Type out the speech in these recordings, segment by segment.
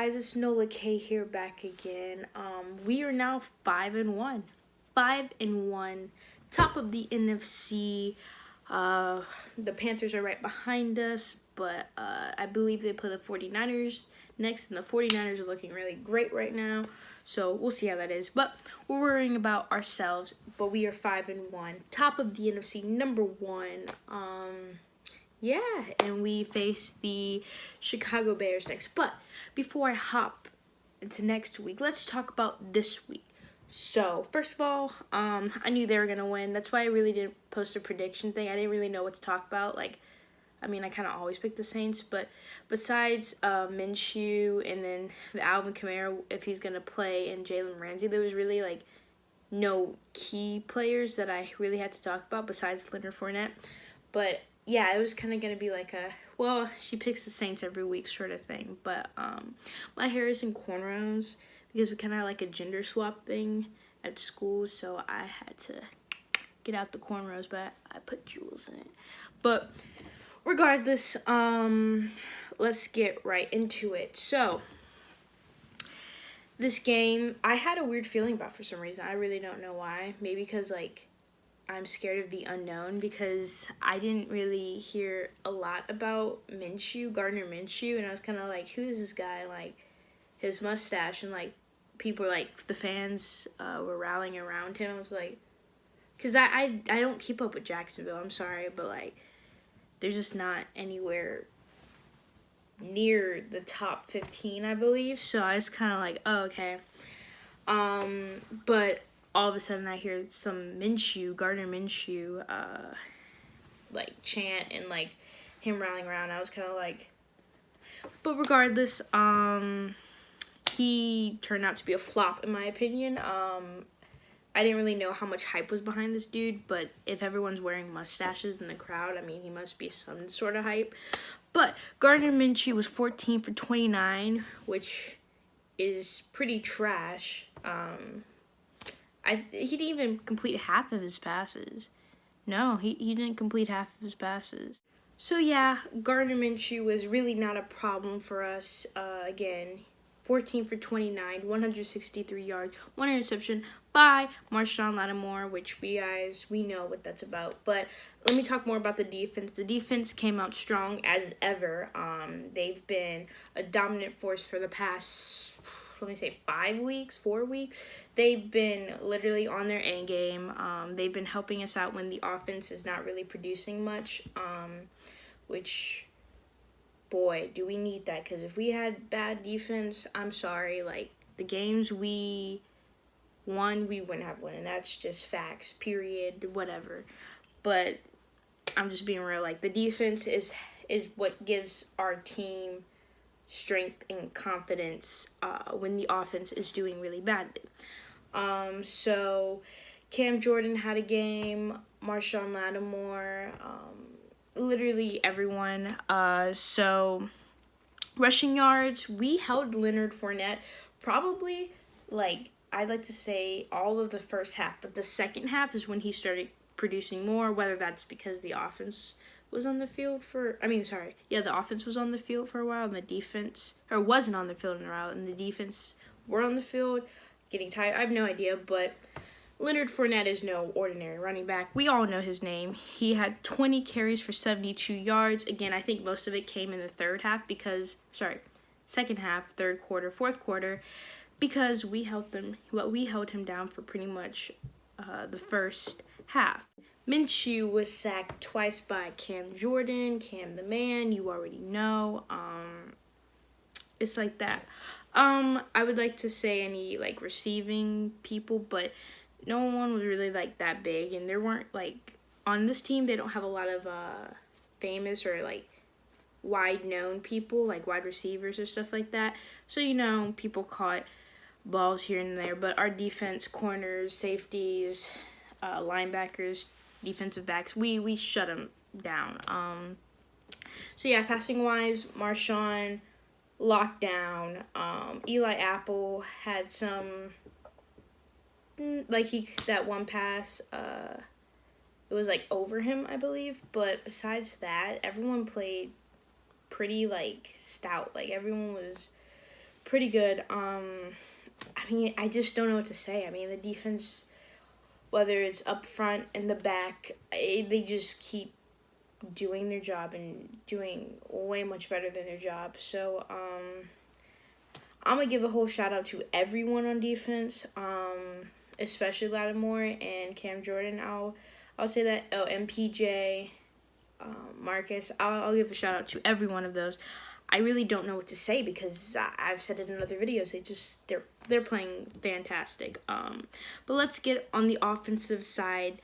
guys? It's Knola Kay here back again. We are now 5-1. 5-1. Top of the NFC. The Panthers are right behind us, but I believe they play the 49ers next, and the 49ers are looking really great right now. So we'll see how that is. But we're worrying about ourselves, but we are 5-1. Top of the NFC, number 1. Yeah, and we face the Chicago Bears next. But before I hop into next week, let's talk about this week. So, first of all, I knew they were going to win. That's why I really didn't post a prediction thing. I didn't really know what to talk about. I kind of always pick the Saints. But besides Minshew and then the Alvin kamara, if he's going to play, and Jalen Ramsey, there was really, no key players that I really had to talk about besides Leonard Fournette. But yeah, it was kind of going to be she picks the Saints every week sort of thing. But my hair is in cornrows because we kind of had a gender swap thing at school. So I had to get out the cornrows, but I put jewels in it. But regardless, let's get right into it. So this game, I had a weird feeling about for some reason. I really don't know why. Maybe because, I'm scared of the unknown, because I didn't really hear a lot about Gardner Minshew, and I was kind of who is this guy? His mustache, and people the fans were rallying around him. I was because I don't keep up with Jacksonville, I'm sorry, but they're just not anywhere near the top 15, I believe, so I was kind of oh, okay. But all of a sudden I hear some Gardner Minshew, chant and, him rallying around. I was kind of but regardless, he turned out to be a flop, in my opinion. I didn't really know how much hype was behind this dude, but if everyone's wearing mustaches in the crowd, he must be some sort of hype. But Gardner Minshew was 14 for 29, which is pretty trash. He didn't even complete half of his passes. No, he didn't complete half of his passes. So yeah, Gardner Minshew was really not a problem for us. Again, 14 for 29, 163 yards, 1 interception by Marshon Lattimore, which we know what that's about. But let me talk more about the defense. The defense came out strong as ever. They've been a dominant force for the past, 4 weeks. They've been literally on their A game. They've been helping us out when the offense is not really producing much, which, boy, do we need that, because if we had bad defense, I'm sorry, the games we won, we wouldn't have won, and that's just facts, period, whatever. But I'm just being real, the defense is what gives our team strength and confidence when the offense is doing really badly. So Cam Jordan had a game, Marshon Lattimore, literally everyone. So rushing yards, we held Leonard Fournette probably I'd like to say all of the first half, but the second half is when he started producing more, whether that's because the offense was on the field the offense was on the field for a while, and the defense, or wasn't on the field in a while, and the defense were on the field, getting tired. I have no idea, but Leonard Fournette is no ordinary running back. We all know his name. He had 20 carries for 72 yards. Again, I think most of it came in the second half, third quarter, fourth quarter, because we held him down for pretty much the first half. Minshew was sacked twice by Cam Jordan. Cam the man, you already know. It's like that. I would like to say any receiving people, but no one was really that big, and there weren't on this team they don't have a lot of famous or wide known people, wide receivers or stuff like that. So people caught balls here and there, but our defense, corners, safeties, linebackers, defensive backs, we shut them down. So yeah, passing wise, Marshon locked down. Eli Apple had some that one pass, it was over him, I believe, but besides that, everyone played pretty stout. Everyone was pretty good. I mean, I just don't know what to say. I mean, the defense, whether it's up front and the back, they just keep doing their job and doing way much better than their job. So, I'm going to give a whole shout out to everyone on defense, especially Lattimore and Cam Jordan. I'll say that. Oh, MPJ, Marcus. I'll give a shout out to every one of those. I really don't know what to say because I've said it in other videos. They're playing fantastic. But let's get on the offensive side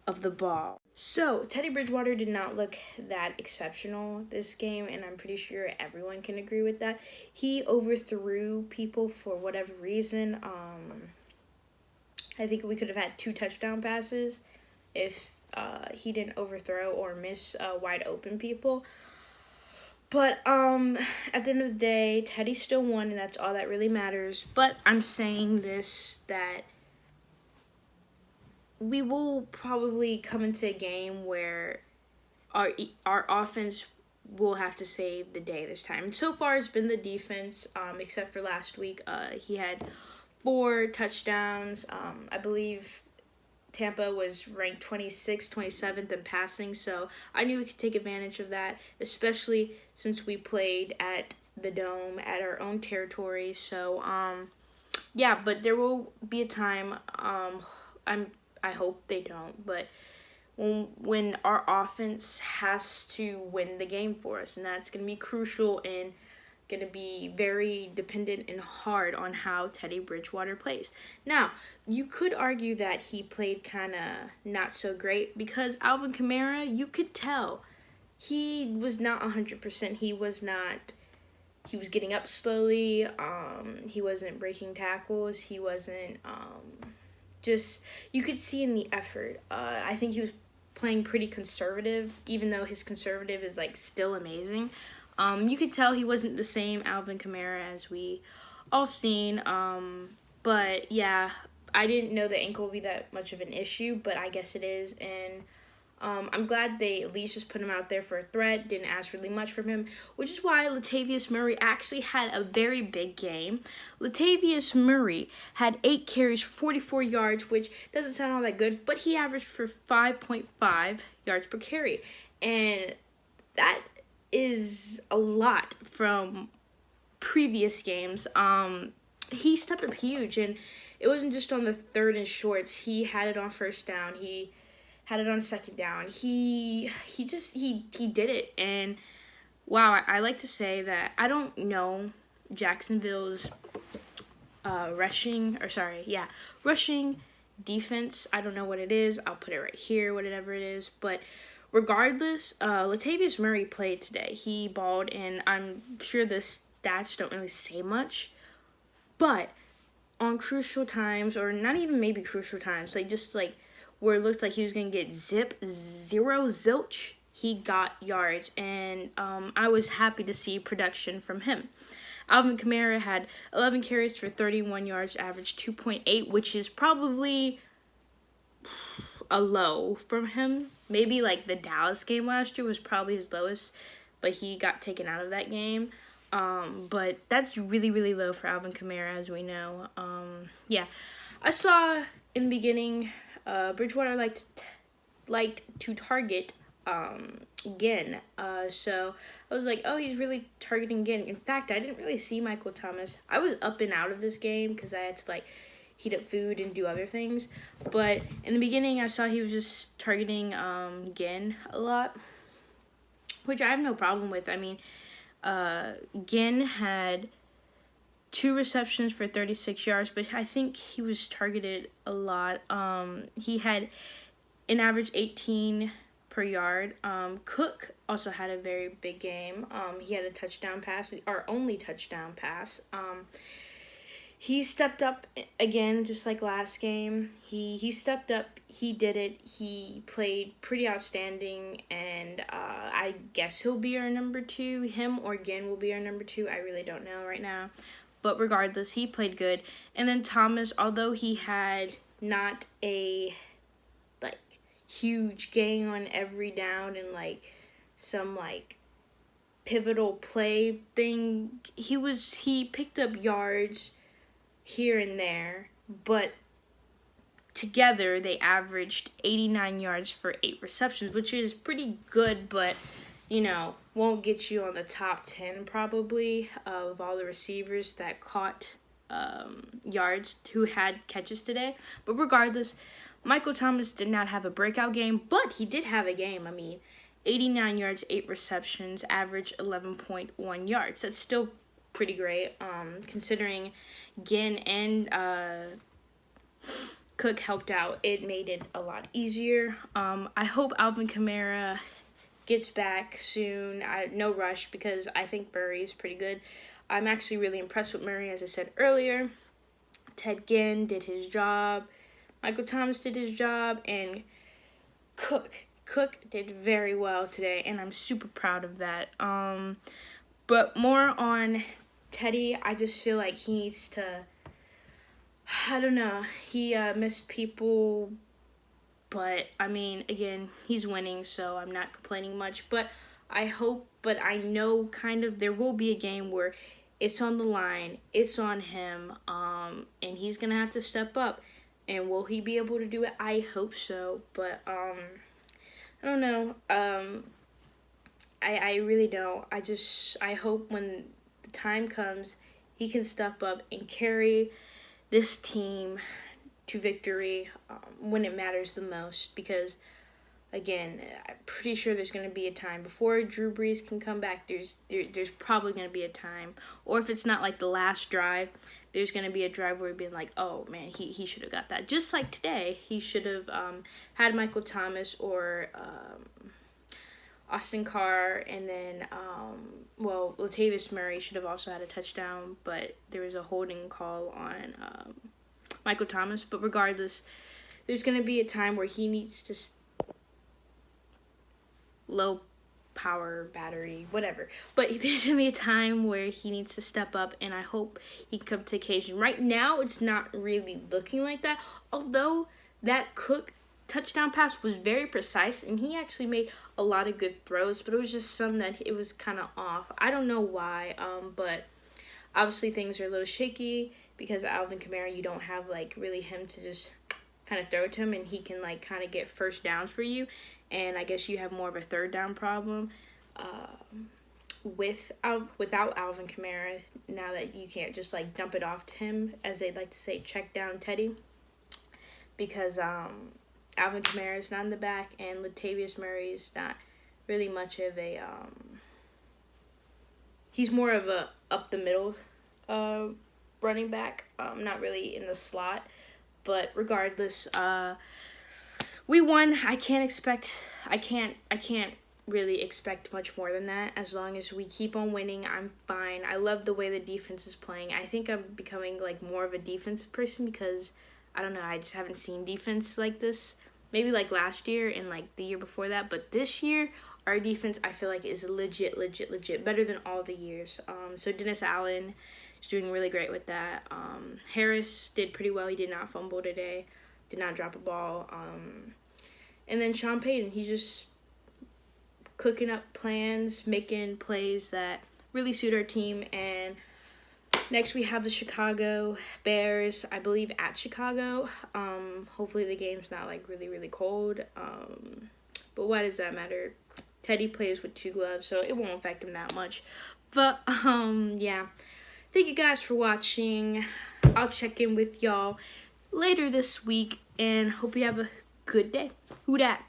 of the ball. So Teddy Bridgewater did not look that exceptional this game, and I'm pretty sure everyone can agree with that. He overthrew people for whatever reason. I think we could have had 2 touchdown passes if he didn't overthrow or miss wide open people. But at the end of the day, Teddy still won, and that's all that really matters. But I'm saying this, that we will probably come into a game where our offense will have to save the day this time. So far, it's been the defense, except for last week. He had 4 touchdowns. I believe Tampa was ranked 26th, 27th in passing, so I knew we could take advantage of that, especially since we played at the Dome, at our own territory. So, yeah, but there will be a time, I hope they don't, but when our offense has to win the game for us, and that's going to be crucial and going to be very dependent and hard on how Teddy Bridgewater plays. Now, you could argue that he played kind of not so great because Alvin Kamara, you could tell he was not 100%. He was getting up slowly. He wasn't breaking tackles. He wasn't you could see in the effort. I think he was playing pretty conservative, even though his conservative is still amazing. You could tell he wasn't the same Alvin Kamara as we all seen. But yeah, I didn't know the ankle would be that much of an issue, but I guess it is. And I'm glad they at least just put him out there for a threat, didn't ask really much from him, which is why Latavius Murray actually had a very big game. Latavius Murray had 8 carries for 44 yards, which doesn't sound all that good, but he averaged for 5.5 yards per carry. And that is a lot from previous games. He stepped up huge, and it wasn't just on the 3rd and shorts. He had it on 1st down. He had it on 2nd down. He did it. And wow, I like to say that I don't know Jacksonville's rushing defense. I don't know what it is. I'll put it right here, whatever it is. But regardless, Latavius Murray played today. He balled, and I'm sure the stats don't really say much. But on crucial times, or not even maybe crucial times, where it looked like he was going to get zilch, he got yards. And I was happy to see production from him. Alvin Kamara had 11 carries for 31 yards, average 2.8, which is probably a low from him. Maybe the Dallas game last year was probably his lowest, but he got taken out of that game. But that's really, really low for Alvin Kamara, as we know. Yeah, I saw in the beginning, Bridgewater liked to target Ginn. So I was like, oh, he's really targeting Ginn. In fact, I didn't really see Micheal Thomas. I was up and out of this game because I had to heat up food and do other things. But in the beginning, I saw he was just targeting Ginn a lot, which I have no problem with. I mean, Ginn had 2 receptions for 36 yards, but I think he was targeted a lot. He had an average 18 per yard. Cook also had a very big game. He had a touchdown pass, our only touchdown pass. He stepped up again, just like last game. He stepped up. He did it. He played pretty outstanding, and I guess he'll be our number 2. Him or Ginn will be our number 2. I really don't know right now. But regardless, he played good. And then Thomas, although he had not a huge gain on every down and some pivotal play thing. He picked up yards here and there, but together they averaged 89 yards for 8 receptions, which is pretty good, but won't get you on the top 10 probably of all the receivers that caught yards who had catches today. But regardless, Micheal Thomas did not have a breakout game, but he did have a game. 89 yards, 8 receptions, average 11.1 yards. That's still pretty great, considering Ginn and Cook helped out. It made it a lot easier. I hope Alvin Kamara gets back soon. No rush, because I think Murray is pretty good. I'm actually really impressed with Murray, as I said earlier. Ted Ginn did his job. Micheal Thomas did his job, and Cook did very well today, and I'm super proud of that. But more on Teddy, I just feel like he needs to, I don't know, he missed people, but again, he's winning, so I'm not complaining much. But I know kind of there will be a game where it's on the line, it's on him, and he's gonna have to step up. And will he be able to do it? I hope so, but I don't know. I really don't. I hope when the time comes, he can step up and carry this team to victory when it matters the most. Because, again, I'm pretty sure there's going to be a time before Drew Brees can come back. There's probably going to be a time, or if it's not like the last drive, there's going to be a drive where he'd be like, oh man, he should have got that. Just like today, he should have had Micheal Thomas or Austin Carr, and then Latavius Murray should have also had a touchdown, but there was a holding call on Micheal Thomas. But regardless, there's going to be a time where he needs to low power battery, whatever. But there's going to be a time where he needs to step up, and I hope he can come to occasion. Right now, it's not really looking like that, although that Cook touchdown pass was very precise, and he actually made a lot of good throws, but it was just some that it was kind of off. I don't know why, but obviously things are a little shaky because Alvin Kamara, you don't have really him to just kind of throw it to him, and he can kind of get first downs for you. And I guess you have more of a third down problem without Alvin Kamara, now that you can't just dump it off to him, as they like to say, check down Teddy, because Alvin Kamara is not in the back, and Latavius Murray is not really much of a he's more of a up the middle running back, not really in the slot. But regardless, we won. I can't really expect much more than that. As long as we keep on winning, I'm fine. I love the way the defense is playing. I think I'm becoming more of a defensive person, because I don't know, I just haven't seen defense like this. Maybe last year and the year before that, but this year our defense, I feel is legit better than all the years. So Dennis Allen is doing really great with that. Harris did pretty well. He did not fumble today, did not drop a ball. And then Sean Payton, he's just cooking up plans, making plays that really suit our team. And next we have the Chicago Bears, I believe, at Chicago. Hopefully the game's not really cold. But why does that matter? Teddy plays with 2 gloves, so it won't affect him that much. But yeah. Thank you guys for watching. I'll check in with y'all later this week, and hope you have a good day. Who dat?